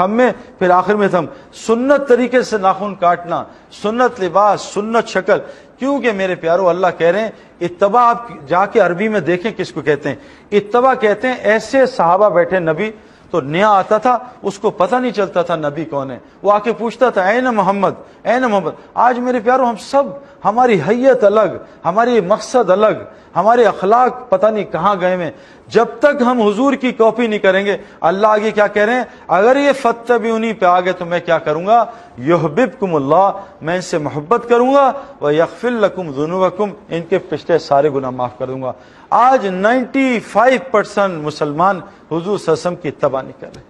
ہم میں پھر آخر میں ہم سنت طریقے سے ناخن کاٹنا، سنت لباس، سنت شکل. کیونکہ میرے پیارو اللہ کہہ رہے ہیں اتباع، آپ جا کے عربی میں دیکھیں کس کو کہتے ہیں. اتباع کہتے ہیں ایسے صحابہ بیٹھے، نبی تو نیا آتا تھا اس کو پتہ نہیں چلتا تھا نبی کون ہے، وہ آ کے پوچھتا تھا این محمد این محمد. آج میرے پیارو ہم سب، ہماری حیت الگ، ہماری مقصد الگ، ہمارے اخلاق پتہ نہیں کہاں گئے ہیں. جب تک ہم حضور کی کاپی نہیں کریں گے، اللہ آگے کیا کہہ رہے ہیں، اگر یہ فاتبعونی پہ آگے تو میں کیا کروں گا، یحببکم اللہ، میں ان سے محبت کروں گا، ویغفر لکم ذنوبکم، ان کے پچھلے سارے گناہ معاف کر دوں گا. آج 95% مسلمان حضور صلی اللہ علیہ وسلم کی اتباع نہیں کر رہے.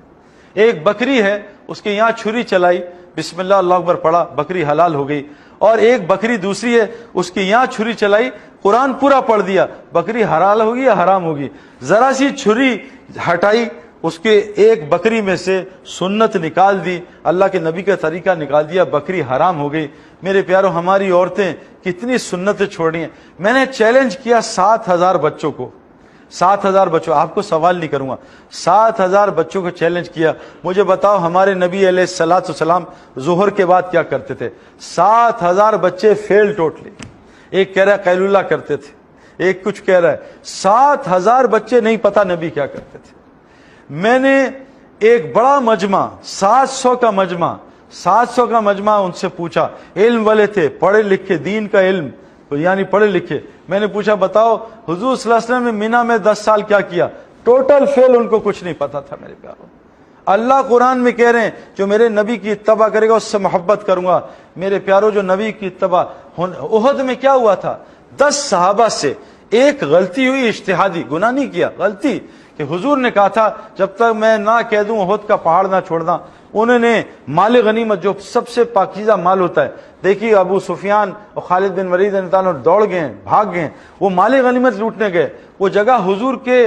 ایک بکری ہے، اس کے یہاں چھری چلائی، بسم اللہ اللہ اکبر پڑھا، بکری حلال ہو گئی. اور ایک بکری دوسری ہے، اس کی یہاں چھری چلائی، قرآن پورا پڑھ دیا، بکری حلال ہوگی یا حرام ہوگی؟ ذرا سی چھری ہٹائی، اس کے ایک بکری میں سے سنت نکال دی، اللہ کے نبی کا طریقہ نکال دیا، بکری حرام ہو گئی. میرے پیارو ہماری عورتیں کتنی سنتیں چھوڑ رہی ہیں. میں نے چیلنج کیا 7,000 بچوں کو، 7,000 بچوں، آپ کو سوال نہیں کروں گا، 7,000 بچوں کو چیلنج کیا. مجھے بتاؤ ہمارے نبی علیہ الصلوۃ والسلام ظہر کے بعد کیا کرتے تھے؟ 7,000 بچے فیل ٹوٹلی. ایک کہہ رہا ہے قیلولہ کرتے تھے، ایک کچھ کہہ رہا ہے. 7,000 بچے نہیں پتا نبی کیا کرتے تھے. میں نے ایک بڑا مجمع، 700 کا مجمع، 700 کا مجمع ان سے پوچھا، علم والے تھے، پڑھے لکھے، دین کا علم یعنی پڑھے لکھے. میں نے پوچھا بتاؤ حضور صلی اللہ علیہ وسلم نے مینا میں 10 سال کیا کیا؟ ٹوٹل فیل، ان کو کچھ نہیں پتا تھا. میرے پیاروں اللہ قرآن میں کہہ رہے ہیں جو میرے نبی کی اتباع کرے گا اس سے محبت کروں گا. میرے پیاروں جو نبی کی اتباع، احد میں کیا ہوا تھا؟ 10 صحابہ سے ایک غلطی ہوئی، اجتہادی، گناہ نہیں کیا، غلطی، کہ حضور نے کہا تھا جب تک میں نہ کہہ دوں احد کا پہاڑ نہ چھوڑنا. انہوں نے مال غنیمت جو سب سے پاکیزہ مال ہوتا ہے، دیکھیے ابو سفیان اور خالد بن ولید دوڑ گئے، بھاگ گئے، وہ مال غنیمت لوٹنے گئے. وہ جگہ حضور کے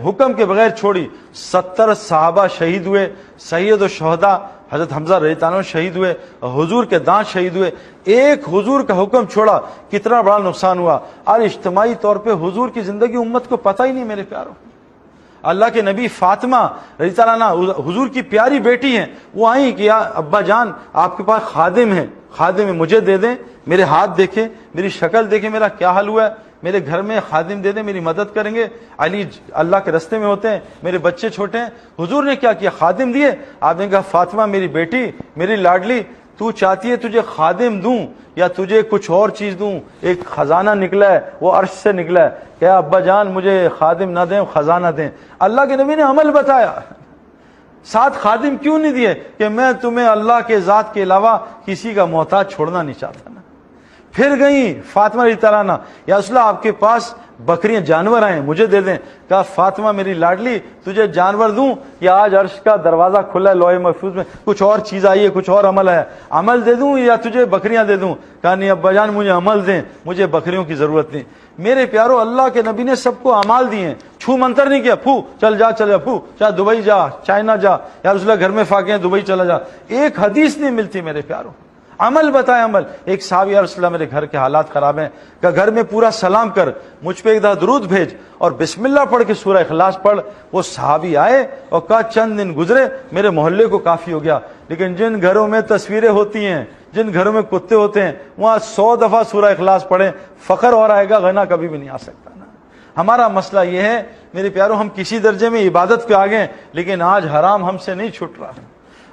حکم کے بغیر چھوڑی. 70 صحابہ شہید ہوئے، سید الشہداء حضرت حمزہ رضی اللہ عنہ شہید ہوئے، حضور کے دانت شہید ہوئے. ایک حضور کا حکم چھوڑا، کتنا بڑا نقصان ہوا. اور اجتماعی طور پہ حضور کی زندگی امت کو پتہ ہی نہیں. میرے پیاروں اللہ کے نبی فاطمہ رضی اللہ عنہ حضور کی پیاری بیٹی ہیں، وہ آئیں کہ یا ابا جان آپ کے پاس خادم ہے، خادم ہے مجھے دے دیں، میرے ہاتھ دیکھیں، میری شکل دیکھیں، میرا کیا حال ہوا ہے، میرے گھر میں خادم دے دیں، میری مدد کریں گے. علی اللہ کے رستے میں ہوتے ہیں، میرے بچے چھوٹے ہیں. حضور نے کیا کیا؟ خادم دیے. آپ نے کہا فاطمہ میری بیٹی، میری لاڈلی، تو چاہتی ہے تجھے خادم دوں یا تجھے کچھ اور چیز دوں؟ ایک خزانہ نکلا ہے، وہ عرش سے نکلا ہے. کیا ابا جان مجھے خادم نہ دیں، خزانہ دیں؟ اللہ کے نبی نے عمل بتایا. 7 خادم کیوں نہیں دیے؟ کہ میں تمہیں اللہ کے ذات کے علاوہ کسی کا محتاج چھوڑنا نہیں چاہتا نا. پھر گئی فاطمہ رضی اللہ عنہ، یا رسول اللہ آپ کے پاس بکریاں جانور آئے مجھے دے دیں. کہا فاطمہ میری لاڈلی تجھے جانور دوں یا آج عرش کا دروازہ کھلا ہے، لوح محفوظ میں کچھ اور چیز آئی ہے، کچھ اور عمل ہے، عمل دے دوں یا تجھے بکریاں دے دوں؟ کہا نہیں ابا جان مجھے عمل دیں، مجھے بکریوں کی ضرورت نہیں. میرے پیارو اللہ کے نبی نے سب کو اعمال دیے ہیں، چھو منتر نہیں کیا، پھو چل جا چل جا، پھو چاہے دبئی جا، چائنا جا، یا رسول اللہ گھر میں فاقے ہیں دبئی چلا جا. ایک حدیث نہیں ملتی میرے پیارو. عمل بتائے عمل. ایک صحابی یا رسول اللہ میرے گھر کے حالات خراب ہیں، کہ گھر میں پورا سلام کر، مجھ پہ ایک دفعہ درود بھیج اور بسم اللہ پڑھ کے سورہ اخلاص پڑھ. وہ صحابی آئے اور کہا چند دن گزرے میرے محلے کو کافی ہو گیا. لیکن جن گھروں میں تصویریں ہوتی ہیں، جن گھروں میں کتے ہوتے ہیں، وہاں 100 دفعہ سورہ اخلاص پڑھیں، فخر اور آئے گا، غنا کبھی بھی نہیں آ سکتا نا. ہمارا مسئلہ یہ ہے میرے پیارو، ہم کسی درجے میں عبادت پہ آ گئے لیکن آج حرام ہم سے نہیں چھوٹ رہا.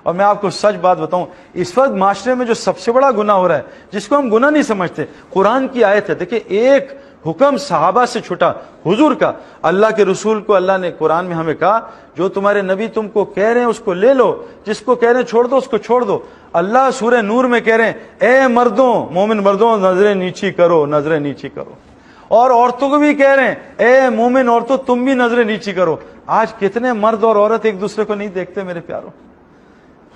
اور میں آپ کو سچ بات بتاؤں، اس وقت معاشرے میں جو سب سے بڑا گناہ ہو رہا ہے، جس کو ہم گناہ نہیں سمجھتے، قرآن کی آیت ہے. دیکھیں ایک حکم صحابہ سے چھوٹا، حضور کا. اللہ کے رسول کو اللہ نے قرآن میں ہمیں کہا جو تمہارے نبی تم کو کہہ رہے ہیں اس کو لے لو، جس کو کہہ رہے ہیں چھوڑ دو اس کو چھوڑ دو. اللہ سورہ نور میں کہہ رہے ہیں اے مردوں، مومن مردوں نظریں نیچی کرو، نظریں نیچی کرو. اور عورتوں کو بھی کہہ رہے ہیں اے مومن عورتوں تم بھی نظریں نیچی کرو. آج کتنے مرد اور عورت ایک دوسرے کو نہیں دیکھتے میرے پیاروں.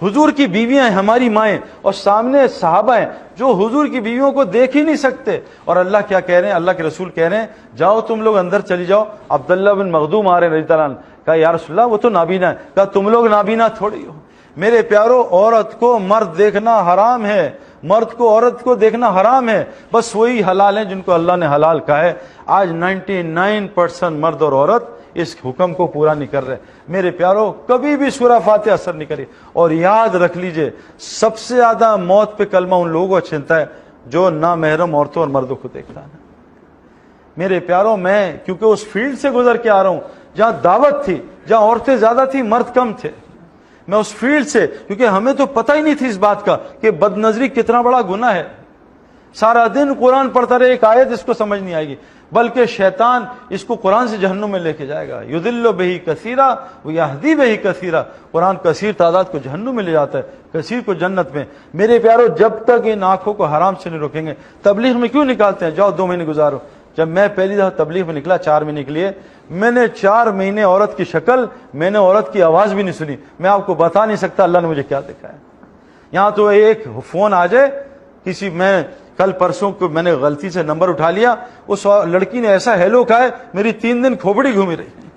حضور کی بیویاں ہیں، ہماری مائیں، اور سامنے صحابہ ہیں جو حضور کی بیویوں کو دیکھ ہی نہیں سکتے. اور اللہ کیا کہہ رہے ہیں؟ اللہ کے رسول کہہ رہے ہیں جاؤ تم لوگ اندر چلی جاؤ. عبداللہ بن مخدوم آ رہے ہیں رضی اللہ عنہ. کہا یا رسول اللہ وہ تو نابینا ہے. کہا تم لوگ نابینا تھوڑی ہو. میرے پیارو عورت کو مرد دیکھنا حرام ہے، مرد کو عورت کو دیکھنا حرام ہے. بس وہی حلال ہیں جن کو اللہ نے حلال کہا ہے. آج 99% مرد اور عورت اس حکم کو پورا نہیں کر رہے. میرے پیارو کبھی بھی سورہ فاتحہ اثر نہیں کری. اور یاد رکھ لیجئے سب سے زیادہ موت پہ کلمہ ان لوگوں کو چھنتا ہے جو نامحرم عورتوں اور مردوں کو دیکھتا ہے. میرے پیاروں میں کیونکہ اس فیلڈ سے گزر کے آ رہا ہوں جہاں دعوت تھی, جہاں عورتیں زیادہ تھی مرد کم تھے, میں اس فیلڈ سے, کیونکہ ہمیں تو پتہ ہی نہیں تھی اس بات کا کہ بد نظری کتنا بڑا گناہ ہے. سارا دن قرآن پڑھتا رہے, ایک آیت اس کو سمجھ نہیں آئے گی, بلکہ شیطان اس کو قرآن سے جہنم میں لے کے جائے گا. یضل بہ کثیرا ویہدی بہ کثیرا. قرآن کثیر تعداد کو جہنم میں لے جاتا ہے, کثیر کو جنت میں. میرے پیارو جب تک ان آنکھوں کو حرام سے نہیں روکیں گے, تبلیغ میں کیوں نکالتے ہیں, جاؤ 2 مہینے گزارو. جب میں پہلی دفعہ تبلیغ میں نکلا 4 مہینے کے لیے, میں نے 4 مہینے عورت کی شکل, میں نے عورت کی آواز بھی نہیں سنی. میں آپ کو بتا نہیں سکتا اللہ نے مجھے کیا دکھایا. یہاں تو ایک فون آ جائے کسی, میں کل پرسوں کو میں نے غلطی سے نمبر اٹھا لیا, اس لڑکی نے ایسا ہیلو کہا ہے میری 3 دن کھوپڑی گھومی رہی,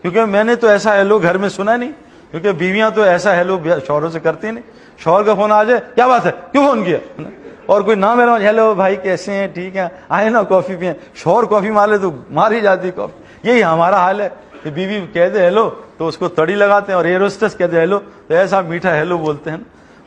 کیونکہ میں نے تو ایسا ہیلو گھر میں سنا نہیں, کیونکہ بیویاں تو ایسا ہیلو شوہروں سے کرتی نہیں. شوہر کا فون آ جائے کیا بات ہے, کیوں فون کیا, اور کوئی نام میرا ہیلو بھائی کیسے ہیں, ٹھیک ہے, آئے نا کافی پئیں. شوہر کافی مار لے تو مار ہی جاتی کافی. یہی ہمارا حال ہے کہ بیوی کہہ دے ہیلو تو اس کو تڑی لگاتے ہیں, اور ایئر ہوسٹس کہہ دے ہیلو تو ایسا میٹھا ہیلو بولتے ہیں.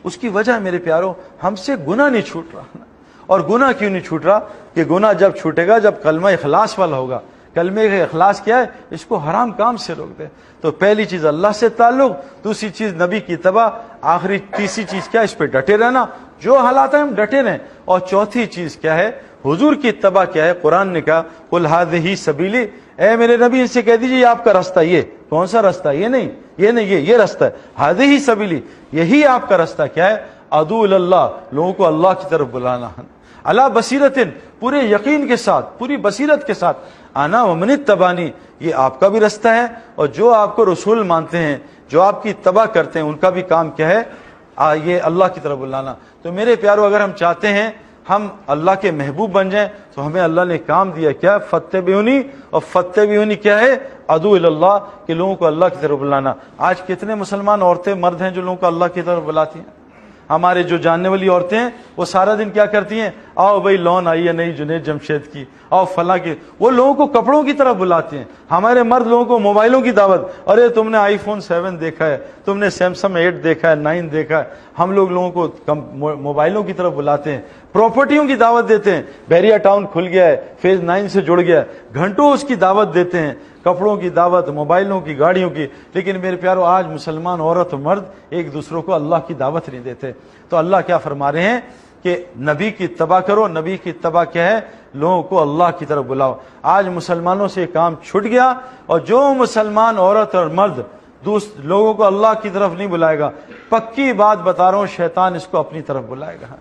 اس کی وجہ میرے پیارو ہم سے گناہ نہیں چھوٹ رہا. اور گناہ کیوں نہیں چھوٹ رہا, کہ گناہ جب چھوٹے گا جب کلمہ اخلاص والا ہوگا. کلمے کا اخلاص کیا ہے, اس کو حرام کام سے روک دے. تو پہلی چیز اللہ سے تعلق, دوسری چیز نبی کی اتباع, آخری تیسری چیز کیا, اس پہ ڈٹے رہنا, جو حالات ہیں ہم ڈٹے رہیں. اور چوتھی چیز کیا ہے, حضور کی اتباع کیا ہے. قرآن نے کہا قل ھذہ سبیلی, اے میرے نبی ان سے کہہ دیجیے یہ آپ کا راستہ. یہ کون سا راستہ, یہ نہیں, یہ راستہ ہے. ھذہ سبیلی, یہی آپ کا راستہ کیا ہے, ادعو الی اللہ, لوگوں کو اللہ کی طرف بلانا. علی بصیرتن, پورے یقین کے ساتھ, پوری بصیرت کے ساتھ. انا ومن اتبعنی, یہ آپ کا بھی راستہ ہے, اور جو آپ کو رسول مانتے ہیں, جو آپ کی اتباع کرتے ہیں, ان کا بھی کام کیا ہے, یہ اللہ کی طرف بلانا. تو میرے پیارو اگر ہم چاہتے ہیں ہم اللہ کے محبوب بن جائیں تو ہمیں اللہ نے کام دیا کیا, فتبعونی, اور فتبعونی کیا ہے, ادعو الی اللہ, کہ لوگوں کو اللہ کی طرف بلانا. آج کتنے مسلمان عورتیں مرد ہیں جو لوگوں کو اللہ کی طرف بلاتی ہیں. ہمارے جو جاننے والی عورتیں ہیں وہ سارا دن کیا کرتی ہیں, آؤ بھائی لون آئی ہے نئی جنید جمشید کی, آؤ فلاں کی, وہ لوگوں کو کپڑوں کی طرف بلاتے ہیں. ہمارے مرد لوگوں کو موبائلوں کی دعوت, ارے تم نے آئی فون 7 دیکھا ہے, تم نے سیمسنگ 8 دیکھا ہے, 9 دیکھا ہے. ہم لوگوں کو موبائلوں کی طرف بلاتے ہیں, پراپرٹیوں کی دعوت دیتے ہیں. بیریا ٹاؤن کھل گیا ہے, فیز 9 سے جڑ گیا ہے, گھنٹوں اس کی دعوت دیتے ہیں, کپڑوں کی دعوت, موبائلوں کی, گاڑیوں کی. لیکن میرے پیارو آج مسلمان عورت و مرد ایک دوسروں کو اللہ کی دعوت نہیں دیتے. تو اللہ کیا فرما رہے ہیں کہ نبی کی اتباع کرو. نبی کی اتباع کیا ہے, لوگوں کو اللہ کی طرف بلاؤ. آج مسلمانوں سے کام چھٹ گیا, اور جو مسلمان عورت اور مرد لوگوں کو اللہ کی طرف نہیں بلائے گا, پکی بات بتا رہا ہوں, شیطان اس کو اپنی طرف بلائے گا.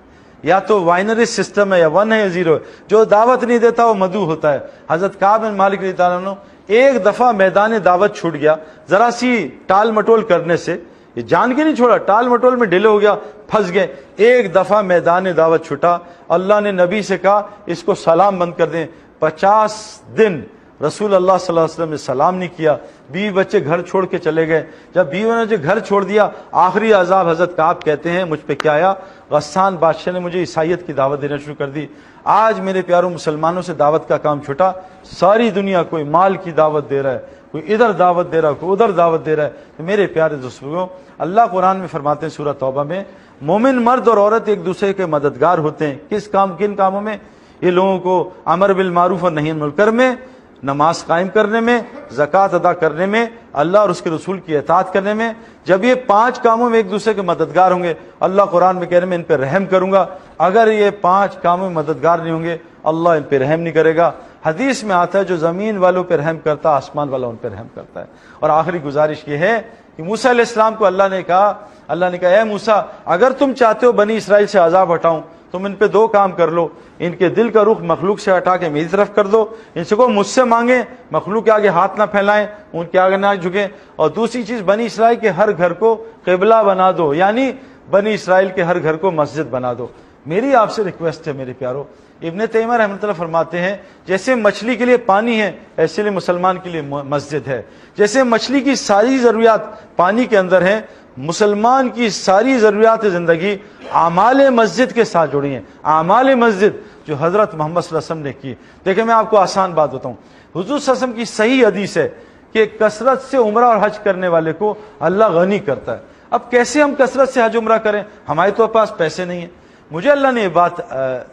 یا تو وائنری سسٹم ہے, یا 1 ہے یا 0 ہے. جو دعوت نہیں دیتا وہ مدعو ہوتا ہے. حضرت کعب بن مالک رضی اللہ عنہ ایک دفعہ میدان دعوت چھوٹ گیا, ذرا سی ٹال مٹول کرنے سے, یہ جان کے نہیں چھوڑا, ٹال مٹول میں ڈھیلے ہو گیا, پھنس گئے. ایک دفعہ میدان دعوت چھوٹا, اللہ نے نبی سے کہا اس کو سلام بند کر دیں. 50 دن رسول اللہ صلی اللہ علیہ وسلم نے سلام نہیں کیا. بیوی بچے گھر چھوڑ کے چلے گئے. جب بیوی نے گھر چھوڑ دیا, آخری عذاب حضرت کعب کہتے ہیں مجھ پہ کیا آیا, غسان بادشاہ نے مجھے عیسائیت کی دعوت دینا شروع کر دی. آج میرے پیاروں مسلمانوں سے دعوت کا کام چھوٹا. ساری دنیا کوئی مال کی دعوت دے رہا ہے, کوئی ادھر دعوت دے رہا ہے, کوئی ادھر دعوت دے رہا ہے. تو میرے پیارے دوستوں, اللہ قرآن میں فرماتے ہیں سورہ توبہ میں, مومن مرد اور عورت ایک دوسرے کے مددگار ہوتے ہیں. کن کاموں میں, یہ لوگوں کو امر بالمعروف اور نہی عن المنکر میں, نماز قائم کرنے میں, زکوٰۃ ادا کرنے میں, اللہ اور اس کے رسول کی اطاعت کرنے میں. جب یہ 5 کاموں میں ایک دوسرے کے مددگار ہوں گے, اللہ قرآن میں کہہ رہے ہیں میں ان پہ رحم کروں گا. اگر یہ 5 کاموں میں مددگار نہیں ہوں گے, اللہ ان پہ رحم نہیں کرے گا. حدیث میں آتا ہے جو زمین والوں پہ رحم کرتا ہے, آسمان والا ان پہ رحم کرتا ہے. اور آخری گزارش یہ ہے کہ موسیٰ علیہ السلام کو اللہ نے کہا اے موسیٰ, اگر تم چاہتے ہو بنی اسرائیل سے عذاب ہٹاؤں, تم ان پہ 2 کام کر لو. ان کے دل کا رخ مخلوق سے ہٹا کے میری طرف کر دو. ان سے کو مجھ سے مانگیں, مخلوق کے آگے ہاتھ نہ پھیلائیں, ان کے آگے نہ جھکیں. اور دوسری چیز, بنی اسرائیل کے ہر گھر کو قبلہ بنا دو, یعنی بنی اسرائیل کے ہر گھر کو مسجد بنا دو. میری آپ سے ریکویسٹ ہے میرے پیارو, ابن تیمیہ رحمۃ اللہ فرماتے ہیں جیسے مچھلی کے لیے پانی ہے, ایسے لیے مسلمان کے لیے مسجد ہے. جیسے مچھلی کی ساری ضروریات پانی کے اندر ہیں, مسلمان کی ساری ضروریات زندگی اعمال مسجد کے ساتھ جڑی ہیں. اعمال مسجد جو حضرت محمد صلی اللہ علیہ وسلم نے کی. دیکھیں میں آپ کو آسان بات بتاؤں, حضور صلی اللہ علیہ وسلم کی صحیح حدیث ہے کہ کثرت سے عمرہ اور حج کرنے والے کو اللہ غنی کرتا ہے۔ اب کیسے ہم کثرت سے حج عمرہ کریں؟ ہمارے تو پاس پیسے نہیں ہیں۔ مجھے اللہ نے یہ بات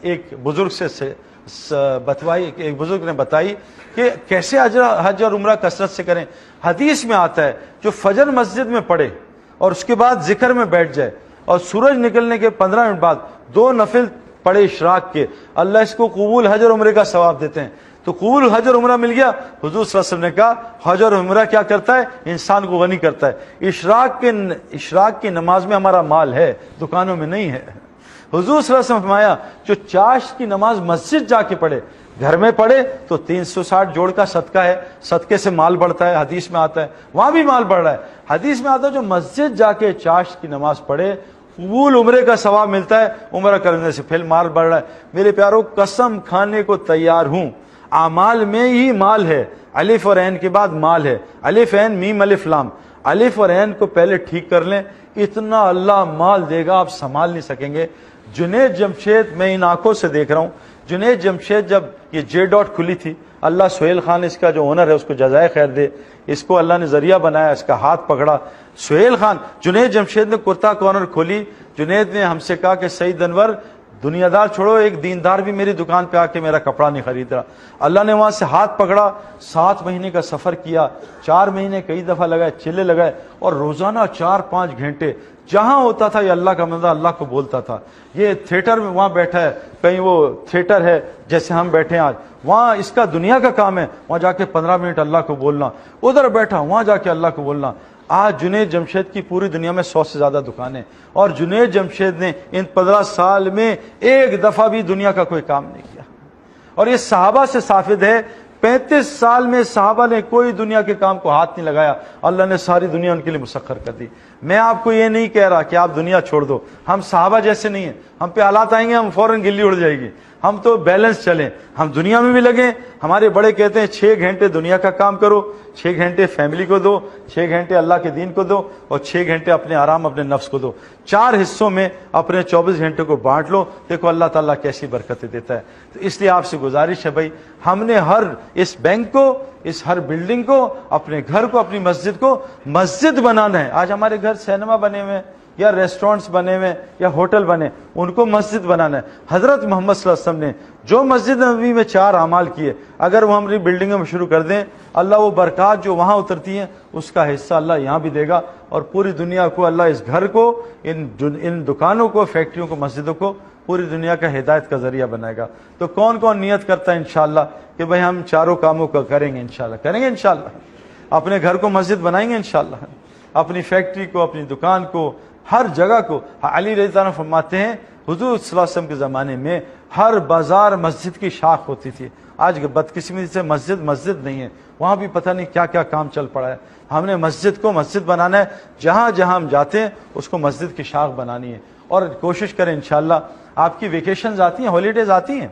ایک بزرگ سے بتوائی، ایک بزرگ نے بتائی کہ کیسے حج اور عمرہ کثرت سے کریں۔ حدیث میں آتا ہے جو فجر مسجد میں پڑھے اور اس کے بعد ذکر میں بیٹھ جائے اور سورج نکلنے کے 15 منٹ بعد 2 نفل پڑھے اشراق کے، اللہ اس کو قبول حج اور عمرے کا ثواب دیتے ہیں۔ تو قبول حج اور عمرہ مل گیا۔ حضور صلی اللہ علیہ وسلم نے کہا حج اور عمرہ کیا کرتا ہے؟ انسان کو غنی کرتا ہے۔ اشراق کی نماز میں ہمارا مال ہے، دکانوں میں نہیں ہے۔ حضور صلی اللہ علیہ وسلم فرمایا جو چاشت کی نماز مسجد جا کے پڑھے، گھر میں پڑھے تو 360 جوڑ کا صدقہ ہے، صدقے سے مال بڑھتا ہے، حدیث میں آتا ہے، وہاں بھی مال بڑھ رہا ہے۔ حدیث میں آتا ہے جو مسجد جا کے چاشت کی نماز پڑھے قبول عمرے کا ثواب ملتا ہے، عمرہ کرنے سے پھر مال بڑھ رہا ہے۔ میرے پیاروں، قسم کھانے کو تیار ہوں، اعمال میں ہی مال ہے۔ الف اور عین کے بعد مال ہے، الف عین میم الف لام، الف اور عین کو پہلے ٹھیک کر لیں، اتنا اللہ مال دے گا آپ سنبھال نہیں سکیں گے۔ جنید جمشید، میں ان آنکھوں سے دیکھ رہا ہوں، جنید جمشید جب یہ جے ڈاٹ کھلی تھی، اللہ سہیل خان اس کا جو اونر ہے اس کو جزائے خیر دے، اس کو اللہ نے ذریعہ بنایا، اس کا ہاتھ پکڑا۔ سہیل خان، جنید جمشید نے کرتا کارنر کھولی، جنید نے ہم سے کہا کہ سعید انور دنیا دار چھوڑو، ایک دیندار بھی میری دکان پہ آ کے میرا کپڑا نہیں خرید رہا۔ اللہ نے وہاں سے ہاتھ پکڑا، 7 مہینے کا سفر کیا، 4 مہینے کئی دفعہ لگائے، چلے لگائے، اور روزانہ 4-5 گھنٹے جہاں ہوتا تھا یہ اللہ کا بندہ اللہ کو بولتا تھا۔ یہ تھیٹر میں وہاں بیٹھا ہے، کہیں وہ تھیٹر ہے جیسے ہم بیٹھے ہیں آج، وہاں اس کا دنیا کا کام ہے، وہاں جا کے 15 منٹ اللہ کو بولنا، ادھر بیٹھا وہاں جا کے اللہ کو بولنا۔ آج جنید جمشید کی پوری دنیا میں 100 سے زیادہ دکانیں، اور جنید جمشید نے ان 15 سال میں ایک دفعہ بھی دنیا کا کوئی کام نہیں کیا۔ اور یہ صحابہ سے ثابت ہے، 35 سال میں صحابہ نے کوئی دنیا کے کام کو ہاتھ نہیں لگایا، اللہ نے ساری دنیا ان کے لیے مسخر کر دی۔ میں آپ کو یہ نہیں کہہ رہا کہ آپ دنیا چھوڑ دو، ہم صحابہ جیسے نہیں ہیں، ہم پہ حالات آئیں گے ہم فوراً گلی اڑ جائے گی، ہم تو بیلنس چلیں، ہم دنیا میں بھی لگیں۔ ہمارے بڑے کہتے ہیں 6 گھنٹے دنیا کا کام کرو، 6 گھنٹے فیملی کو دو، 6 گھنٹے اللہ کے دین کو دو، اور 6 گھنٹے اپنے آرام اپنے نفس کو دو۔ 4 حصوں میں اپنے 24 گھنٹے کو بانٹ لو، دیکھو اللہ تعالیٰ کیسی برکتیں دیتا ہے۔ تو اس لیے آپ سے گزارش ہے بھائی، ہم نے ہر اس بینک کو، اس ہر بلڈنگ کو، اپنے گھر کو، اپنی مسجد کو مسجد بنانا ہے۔ آج ہمارے گھر سینما بنے ہوئے ہیں یا ریسٹورنٹس بنے ہوئے یا ہوٹل بنے، ان کو مسجد بنانا ہے۔ حضرت محمد صلی اللہ علیہ وسلم نے جو مسجد نبوی میں 4 اعمال کیے، اگر وہ ہماری بلڈنگوں میں شروع کر دیں، اللہ وہ برکات جو وہاں اترتی ہیں اس کا حصہ اللہ یہاں بھی دے گا، اور پوری دنیا کو اللہ اس گھر کو، ان دکانوں کو، فیکٹریوں کو، مسجدوں کو پوری دنیا کا ہدایت کا ذریعہ بنائے گا۔ تو کون کون نیت کرتا ہے انشاءاللہ کہ بھائی ہم چاروں کاموں کا کریں گے، انشاءاللہ کریں گے، انشاءاللہ اپنے گھر کو مسجد بنائیں گے، انشاءاللہ اپنی فیکٹری کو، اپنی دکان کو، ہر جگہ کو۔ علی رضی اللہ عنہ فرماتے ہیں حضور صلی اللہ علیہ وسلم کے زمانے میں ہر بازار مسجد کی شاخ ہوتی تھی۔ آج بدقسمتی سے مسجد نہیں ہے، وہاں بھی پتہ نہیں کیا کیا کام چل پڑا ہے۔ ہم نے مسجد کو مسجد بنانا ہے، جہاں جہاں ہم جاتے ہیں اس کو مسجد کی شاخ بنانی ہے، اور کوشش کریں انشاءاللہ۔ آپ کی ویکیشنز آتی ہیں، ہالیڈیز آتی ہیں،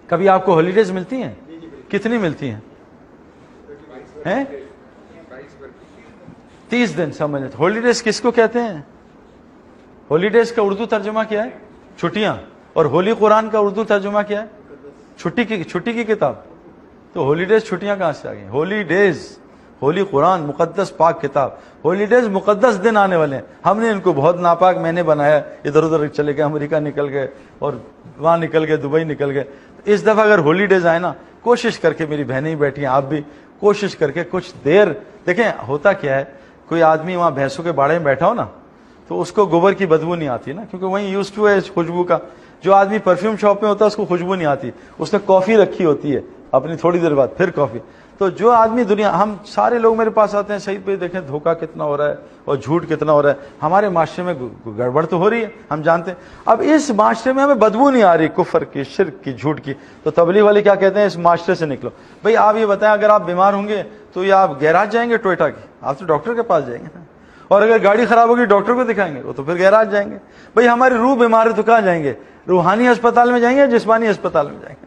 کبھی آپ کو ہالیڈیز ملتی ہیں؟ کتنی ملتی ہیں؟ 30 دن سمجھ لیتے۔ ہالیڈیز کس کو کہتے ہیں؟ ہالیڈیز کا اردو ترجمہ کیا ہے؟ چھٹیاں۔ اور ہولی قرآن کا اردو ترجمہ کیا ہے؟ چھٹی کی کتاب۔ تو ہالیڈیز چھٹیاں کہاں سے آ گئی؟ ہالیڈیز، ہولی قرآن مقدس پاک کتاب، ہالیڈیز مقدس دن آنے والے ہیں، ہم نے ان کو بہت ناپاک میں نے بنایا، ادھر ادھر چلے گئے، امریکہ نکل گئے اور وہاں نکل گئے، دبئی نکل گئے۔ اس دفعہ اگر ہالیڈیز آئے نا، کوشش کر کے، میری بہنیں بیٹھی ہیں، آپ بھی کوشش کر کے کچھ دیر دیکھیں۔ ہوتا کیا ہے، کوئی آدمی وہاں بھینسوں کے باڑے میں بیٹھا ہو نا، تو اس کو گوبر کی بدبو نہیں آتی نا، کیونکہ وہیں یوز ٹو ہے خوشبو کا۔ جو آدمی پرفیوم شاپ میں ہوتا ہے اس کو خوشبو نہیں آتی، اس نے کافی رکھی ہوتی ہے اپنی، تھوڑی دیر بعد پھر کافی۔ تو جو آدمی ہم سارے لوگ میرے پاس آتے ہیں، سعید بھائی دیکھیں دھوکہ کتنا ہو رہا ہے اور جھوٹ کتنا ہو رہا ہے، ہمارے معاشرے میں گڑبڑ تو ہو رہی ہے، ہم جانتے ہیں۔ اب اس معاشرے میں ہمیں بدبو نہیں آ رہی کفر کی، شرک کی، جھوٹ کی، تو تبلیغ والے کیا کہتے ہیں؟ اس معاشرے سے نکلو۔ بھائی آپ یہ بتائیں، اگر آپ بیمار ہوں گے تو یا آپ گیراج جائیں گے ٹوئٹا کی؟ آپ تو ڈاکٹر کے پاس جائیں گے نا، اور اگر گاڑی خراب ہوگی ڈاکٹر کو دکھائیں گے، وہ تو پھر گیراج جائیں گے۔ بھائی ہماری روح بیمار ہے تو کہاں جائیں گے؟ روحانی اسپتال میں جائیں گے، جسمانی اسپتال میں جائیں گے؟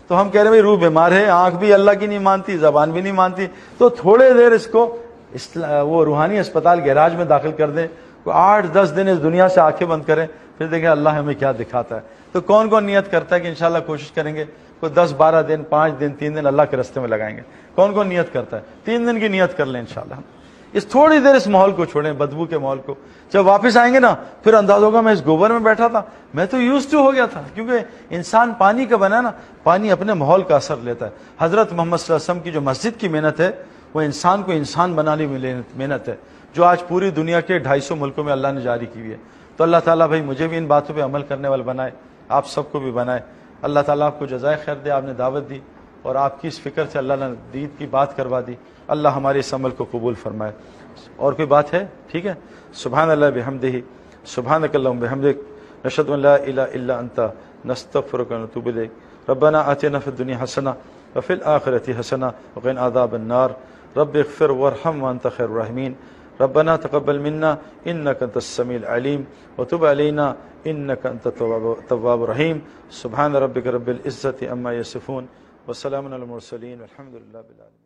تو ہم کہہ رہے ہیں بھائی روح بیمار ہے، آنکھ بھی اللہ کی نہیں مانتی، زبان بھی نہیں مانتی، تو تھوڑے دیر اس کو وہ روحانی اسپتال گیراج میں داخل کر دیں، کوئی 8-10 دن اس دنیا سے آنکھیں بند کریں، پھر دیکھیں اللہ ہمیں کیا دکھاتا ہے۔ تو کون کون نیت کرتا ہے کہ انشاءاللہ کوشش کریں گے، کوئی 10-12 دن، 5 دن، 3 دن اللہ کے راستے میں لگائیں گے؟ کون کون نیت کرتا ہے؟ 3 دن کی نیت کر لیں انشاءاللہ۔ اس تھوڑی دیر اس ماحول کو چھوڑیں، بدبو کے ماحول کو، جب واپس آئیں گے نا پھر انداز ہوگا میں اس گوبر میں بیٹھا تھا، میں تو یوز ٹو ہو گیا تھا، کیونکہ انسان پانی کا بنا نا، پانی اپنے ماحول کا اثر لیتا ہے۔ حضرت محمد صلی اللہ علیہ وسلم کی جو مسجد کی محنت ہے وہ انسان کو انسان بنانے میں محنت ہے، جو آج پوری دنیا کے 250 ملکوں میں اللہ نے جاری کی ہوئی ہے۔ تو اللہ تعالیٰ بھائی مجھے بھی ان باتوں پہ عمل کرنے والا بنائے، آپ سب کو بھی بنائے۔ اللہ تعالیٰ آپ کو جزائے خیر دے، آپ نے دعوت دی اور آپ کی اس فکر سے اللہ نے دین کی بات کروا دی، اللہ ہمارے اس عمل کو قبول فرمائے۔ اور کوئی بات ہے؟ ٹھیک ہے، سبحان اللہ بحمدہ، سبحانک اللہم بحمدک، نشہد ان لا الہ الا انت، نستغفرک ونتوب الیک۔ ربنا آتنا فی الدنیا حسنہ وفی الآخرۃ حسنہ وقنا عذاب النار۔ رب اغفر وارحم وانت خیر الراحمین۔ ربنا تقبل منا انک انت السمیع العلیم وتب علینا انک انت التواب الرحیم۔ سبحان ربک رب العزۃ عما یصفون وسلام علی المرسلین والحمد للہ رب العالمین۔